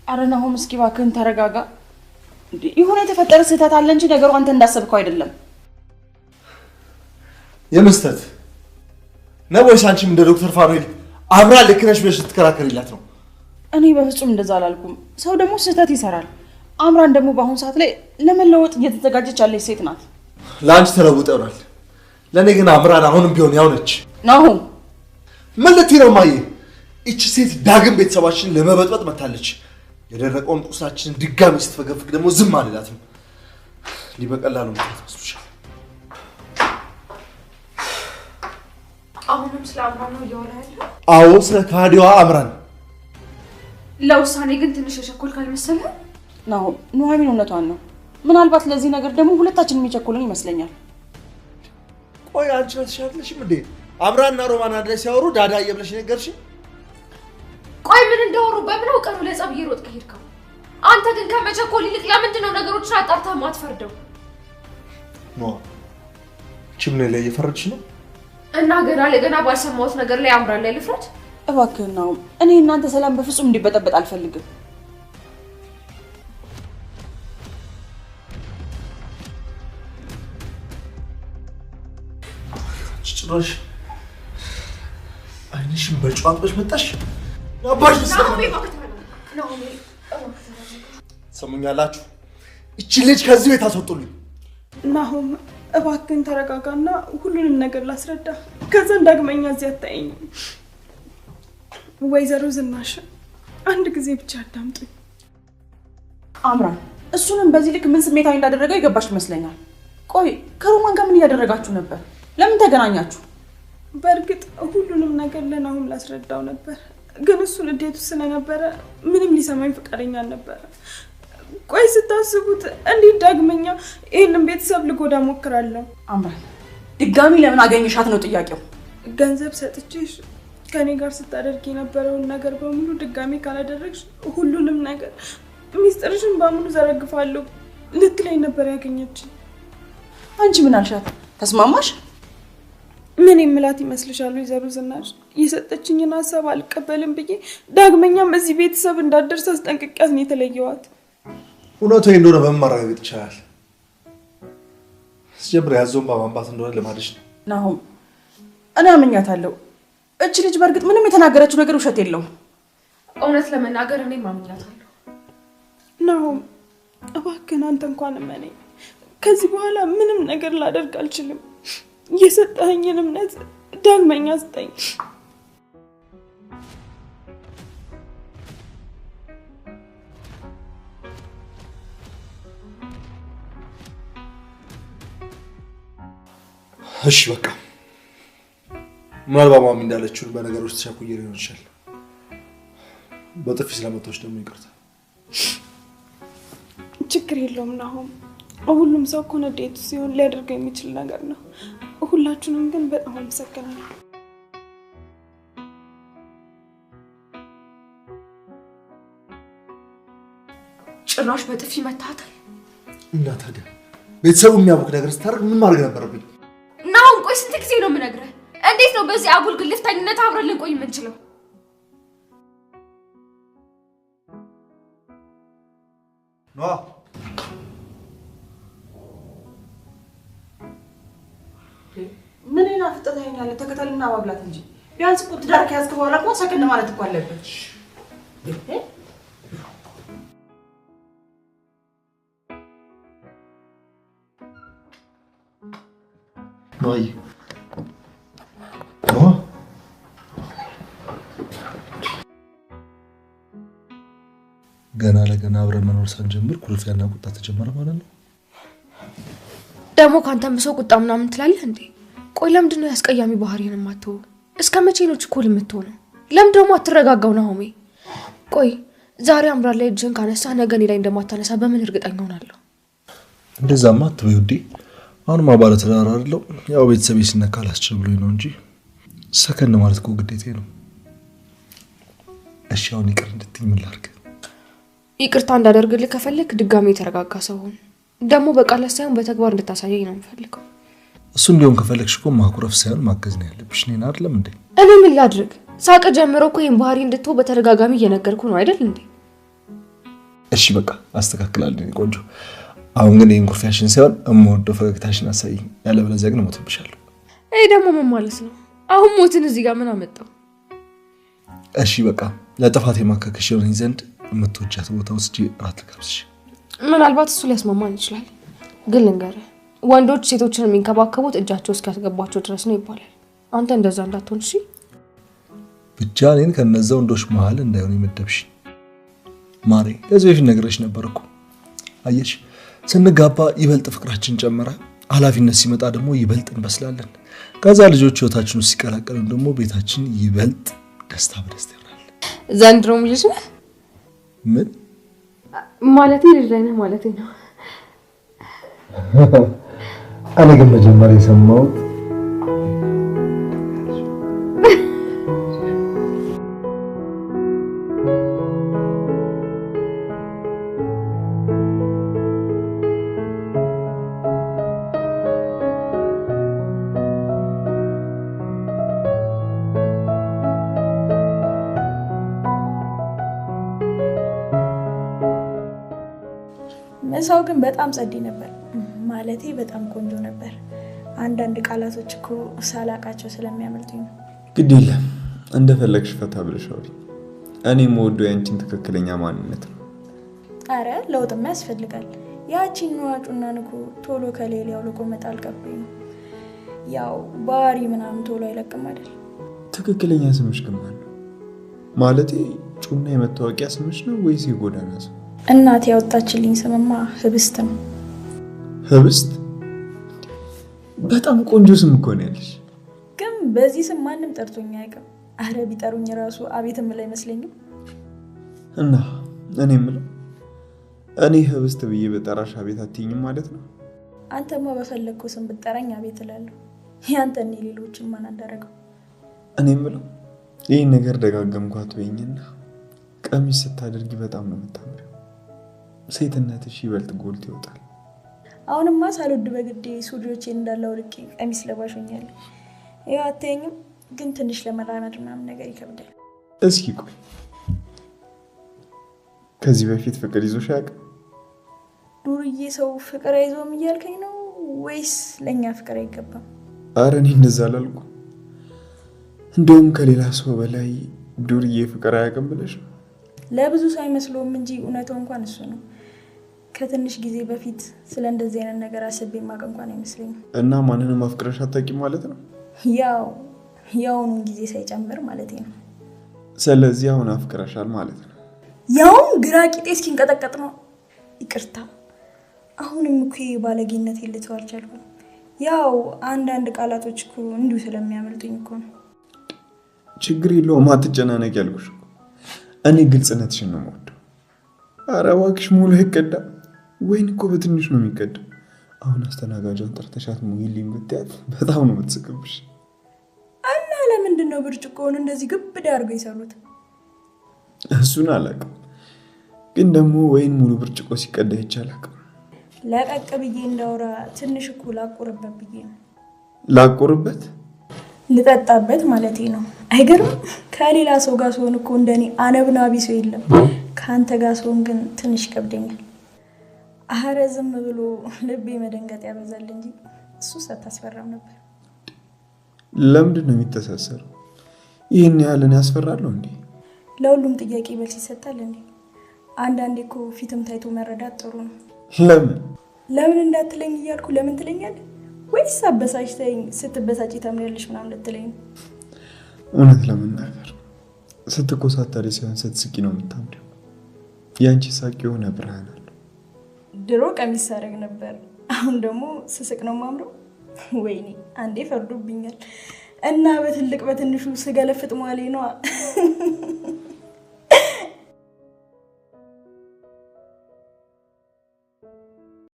አረናው ምስኪ ባክን ተረጋጋ ይሁን የተፈጠረ ስህተት አለ እንጂ ነገሩ አንተ እንዳሰብከው አይደለም የምስተት ነው ወይስ አንቺም እንደ ዶክተር ፋኑኤል አብራ ልክነሽ ብለሽ ትከራከሪላት ነው? እኔ በፍጹም እንደዛ አላልኩም። ሰው ደግሞ ስህተት ይሰራል። አምራን ደግሞ በአሁን ሰዓት ላይ ለመለወጥ እየተዘጋጀች ያለች ሴት ናት። ለአንቺ ተለውጠናል። ለኔ ግን አምራን አሁንም ቢሆን ያው ነች። ነው ማለት ነው ማየ እቺ ሴት ዳግም ቤተሰባችንን ለመበጥበጥ መታለች። የደረቀውን ቁሳችንን ድጋሚ ስትፈገፍግ ደግሞ ዝም አልላትም። ሊበቀላሉ ማለት ነው። አሁንም ስለ አምራን ነው እያወራህ? አዎ ስለ ካዲዋ አምራን። ለውሳኔ ግን ትንሽ የቸኮልክ አልመሰለህ? ነው ኑሐሚን እውነቷን ነው። ምናልባት ለዚህ ነገር ደግሞ ሁለታችንም የሚቸኩልን ይመስለኛል። ቆይ አንቺ አትሻለሽም እንዴ? አምራንና ሮማን አንድ ላይ ሲያወሩ ዳዳ እየብለሽ ነገርሽ? ቆይ ምን እንደወሩ በምን አውቀህ ነው ለጸብ እየሮጥክ ሄድከው? አንተ ግን ከመቸኮል ይልቅ ለምንድን ነው ነገሮችን አጣርተህ ማትፈርደው? ኖ ችም ላይ እየፈረድሽ ነው? እና ገና ባልሰማሁት ነገር ላይ አምራን ላይ ልፍረድ? እባክህ ነው እኔ እናንተ ሰላም በፍጹም እንዲበጠበጥ አልፈልግም። ጭራሽ አይንሽን በጨዋታሽ መጣሽ? አባሽ ነው ሰሙኛላችሁ? እቺ ልጅ ከዚህ ቤት አስወጡልኝ። ናሆም እባክህን ተረጋጋና ሁሉንም ነገር ላስረዳ። ከዛ ዳግመኛ እዚህ አታየኝ። ወይዘሮ ዝናሽ አንድ ጊዜ ብቻ አዳምጡኝ። አምራን እሱንም በዚህ ልክ ምን ስሜታዊ እንዳደረገው ይገባሽ ይመስለኛል። ቆይ ከሮማን ጋር ምን እያደረጋችሁ ነበር? ለምን ተገናኛችሁ? በእርግጥ ሁሉንም ነገር ለናሆም ላስረዳው ነበር፣ ግን እሱ ንዴቱ ስለነበረ ምንም ሊሰማኝ ፈቃደኛ አልነበረ። ቆይ ስታስቡት እንዴት ዳግመኛ ይሄንን ቤተሰብ ልጎዳ ሞክራለሁ? አምራን ድጋሚ ለምን አገኘሻት ነው ጥያቄው። ገንዘብ ሰጥቼሽ ከኔ ጋር ስታደርጊ የነበረውን ነገር በሙሉ ድጋሚ ካላደረግሽ ሁሉንም ነገር ሚስጥርሽን በሙሉ ዘረግፋለሁ ልትለኝ ነበር ያገኘችኝ። አንቺ ምን አልሻት? ተስማማሽ? ምን የምላት ይመስልሻል ወይዘሮ ዝናሽ? የሰጠችኝን ሀሳብ አልቀበልም ብዬ ዳግመኛም እዚህ ቤተሰብ እንዳደርስ አስጠንቅቂያት ነው የተለየዋት። እውነቱ እንደሆነ በማረጋገጥ ይቻላል። ስጀምር ያዘውን በማንባት እንደሆነ ለማለሽ ነው። ናሆም እኔ አምኛታለሁ። እቺ ልጅ በእርግጥ ምንም የተናገረችው ነገር ውሸት የለውም። እውነት ለመናገር እኔ ማምኛታለሁ። ናሆም እባክህን አንተ እንኳን እመነኝ። ከዚህ በኋላ ምንም ነገር ላደርግ አልችልም። የሰጠኸኝን እምነት ዳግመኛ ስጠኝ። እሺ በቃ ምናልባት ማሚ እንዳለችው በነገሮች ተሻኩዬ ሊሆን ይችላል። በጥፊ ስለመታች ደግሞ ይቅርታ። ችግር የለውም ናሆም። ሁሉም ሰው እኮ ንዴቱ ሲሆን ሊያደርገው የሚችል ነገር ነው። ሁላችንም ግን በጣም አመሰግናለሁ። ጭራሽ በጥፊ መታታል እና ታዲያ ቤተሰቡ የሚያውቅ ነገር ስታደርግ ምን ማድረግ ነበረብኝ? ናሆም ቆይ ስንት ጊዜ ነው የምነግርህ? እንዴት ነው በዚህ አጉል ግልፍተኝነት አብረን ልንቆይ የምንችለው? ኖ ምን እና ፍጥነኛለ ተከታልና ማብላት እንጂ ቢያንስ እኮ ትዳር ከያዝክ በኋላ እኮ ሰከን ማለት እኮ አለበት። ማይ ገና ለገና አብረን መኖር ሳንጀምር ኩርፊያና ቁጣ ተጀመረ ማለት ነው። ደግሞ ካንተም ሰው ቁጣ ምናምን ትላለህ እንዴ? ቆይ ለምንድን ነው ያስቀያሚ ባህሪን የማትተው? እስከ መቼ ነው ችኩል የምትሆነው? ለምን ደግሞ አትረጋጋው ናሆሜ? ቆይ ዛሬ አምራን ላይ እጅን ካነሳ ነገ እኔ ላይ እንደማታነሳ በምን እርግጠኛ ሆናለሁ? እንደዛማ አትበይ ውዴ። አሁንማ ባለ ትዳር አይደለሁ። ያው ቤተሰቤ ሲነካ አላስችል ብሎኝ ነው እንጂ ሰከን ማለት እኮ ግዴታዬ ነው። እሺ አሁን ይቅር እንድትይኝ ምን ላድርግ? ይቅርታ እንዳደርግልህ ከፈለክ ድጋሚ የተረጋጋ ሰው ሁን። ደግሞ በቃላት ሳይሆን በተግባር እንድታሳየኝ ነው የምፈልገው። እሱ እንዲሁም ከፈለግሽ እኮ ማኩረፍ ሳይሆን ማገዝ ነው ያለብሽ። እኔን አይደለም እንዴ? እኔ ምን ላድርግ? ሳቅ ጀምሮ እኮ ይሄን ባህሪ እንድትተው በተደጋጋሚ እየነገርኩ ነው አይደል እንዴ? እሺ በቃ አስተካክላለሁ ቆንጆ አሁን ግን ኢንኩርፊያሽን ሳይሆን እምወደው ፈገግታሽን አሳይ ያለበለዚያ ግን ሞትብሻለሁ ይሄ ደግሞ ምን ማለት ነው አሁን ሞትን እዚህ ጋር ምን አመጣው እሺ በቃ ለጥፋት የማከከሽ ይሆን ዘንድ የምትወጃት ቦታ ውስጥ ራት ልጋብዝሽ ምናልባት እሱ ሊያስማማን ይችላል ግን ልንገርህ ወንዶች ሴቶችን የሚንከባከቡት እጃቸው እስኪያስገባቸው ድረስ ነው ይባላል አንተ እንደዛ እንዳትሆን እሺ ብቻ እኔን ከነዛ ወንዶች መሃል እንዳይሆን ይመደብሽ ማሬ ከዚህ በፊት ነግሬሽ ነበርኩ አየሽ ስንጋባ ይበልጥ ፍቅራችን ጨመረ ኃላፊነት ሲመጣ ደግሞ ይበልጥ እንበስላለን ከዛ ልጆች ህይወታችን ውስጥ ሲቀላቀሉ ደግሞ ቤታችን ይበልጥ ደስታ በደስታ ይሆናል ዘንድሮም ልጅ ነህ ምን ማለቴ ልጅ ነህ ማለቴ ነው እኔ ግን መጀመሪያ የሰማሁት ምሳው ግን በጣም ጸዴ ነበር ማለቴ በጣም ቆንጆ ነበር አንዳንድ ቃላቶች እኮ ሳላቃቸው ስለሚያመልጡኝ ግድ የለም እንደፈለግሽ ፈታ ብለሽ አውሪ እኔ የምወደው ያንቺን ትክክለኛ ማንነት ነው አረ ለውጥማ ያስፈልጋል ያቺን ነዋጩና ንኩ ቶሎ ከሌላ ያውልቆ መጣል ቀበኝ ያው ባሪ ምናምን ቶሎ አይለቅም አይደል ትክክለኛ ስምሽ ግን ማን ነው ማለቴ ጩና የመታወቂያ ስምሽ ነው ወይስ የጎዳና ስም እናቴ ያወጣችልኝ ስምማ ህብስት ነው ህብስት በጣም ቆንጆ ስም እኮ ነው ያለሽ ግን በዚህ ስም ማንም ጠርቶኝ አያውቅም አረ ቢጠሩኝ ራሱ አቤትም ላይ መስለኝም እና እኔ ምለው እኔ ህብስት ብዬ በጠራሽ አቤት አትይኝም ማለት ነው አንተማ በፈለግከው ስም ብትጠራኝ አቤት እላለሁ ያንተን ሌሎችን ማን አደረገው እኔ ምለው ይሄን ነገር ደጋገምኳት ወይኝና ቀሚስ ስታደርጊ በጣም ነው የምታምሪው ሴትነትሽ ይበልጥ ጎልቶ ይወጣል አሁንማ ሳልወድ በግዴ ሱሪዎቼን እንዳለው ልቄ ቀሚስ ለባሽ ሆኛለሁ ያው አትይኝም ግን ትንሽ ለመራመድ ምናምን ነገር ይከብዳል እስኪ ቆይ ከዚህ በፊት ፍቅር ይዞሽ ያውቃል ዱርዬ ሰው ፍቅር አይዞም እያልከኝ ነው ወይስ ለኛ ፍቅር አይገባም አረ እኔ እንደዛ አላልኩም እንደውም ከሌላ ሰው በላይ ዱርዬ ፍቅር አያውቅም ብለሽ ነው ለብዙ ሰው አይመስለውም እንጂ እውነታው እንኳን እሱ ነው ከትንሽ ጊዜ በፊት ስለ እንደዚህ አይነት ነገር አስቤ ማቅ እንኳን አይመስለኝም እና ማንንም አፍቅረሽ አታውቂም ማለት ነው ያውኑን ጊዜ ሳይጨምር ማለት ነው ስለዚህ አሁን አፍቅረሻል ማለት ነው ያውም ግራ ቂጤ እስኪንቀጠቀጥ ነው ይቅርታ አሁንም እኮ ባለጌነት ይልተው አልቻልኩም ያው አንዳንድ ቃላቶች እኮ እንዲሁ ስለሚያመልጡኝ እኮ ነው ችግር የለውም አትጨናነቂ ያልኩሽ እኔ ግልጽነትሽን ነው የምወደው ኧረ እባክሽ ሙሉ ይቀዳ ወይን እኮ በትንሽ ነው የሚቀዳ አሁን አስተናጋጇን ጠርተሻት ሙይልኝ ብትያት በጣም ነው የምትስቅብሽ እና ለምንድን ነው ብርጭቆውን እንደዚህ ግብዳ አድርገው የሰሩት እሱን አላውቅም ግን ደግሞ ወይን ሙሉ ብርጭቆ ሲቀዳ ይቻላል ለቀቅ ብዬ እንዳወራ ትንሽ እኮ ላቆርበት ብዬ ነው ላቆርበት ልጠጣበት ማለቴ ነው አይገርም ከሌላ ሰው ጋር ሰውን እኮ እንደኔ አነብናቢ ሰው የለም ካንተ ጋር ሰውን ግን ትንሽ ከብደኛል አረ ዝም ብሎ ልቤ መደንገጥ ያበዛል እንጂ እሱ ሳታስፈራም ነበር ለምንድን ነው የሚተሳሰረው ይሄን ያለን ያስፈራለው እንዴ ለሁሉም ጥያቄ መልስ ይሰጣል እንዴ አንዳንዴ እኮ ፊትም ታይቶ መረዳት ጥሩ ነው ለምን እንዳትለኝ እያልኩ ለምን ትለኛለህ ወይስ አበሳጭተኝ ስትበሳጭ ታምሪያለሽ ምናምን ልትለኝ እውነት ለመናገር ስትኮሳተሪ ሳይሆን ስትስቂ ነው የምታምሪው ያንቺ ሳቅ የሆነ ብርሃን አለው ድሮ ቀሚስ ሳደርግ ነበር አሁን ደግሞ ስስቅ ነው ማምረው ወይኔ አንዴ ፈርዶብኛል እና በትልቅ በትንሹ ስገለፍጥ ማለኝ ነው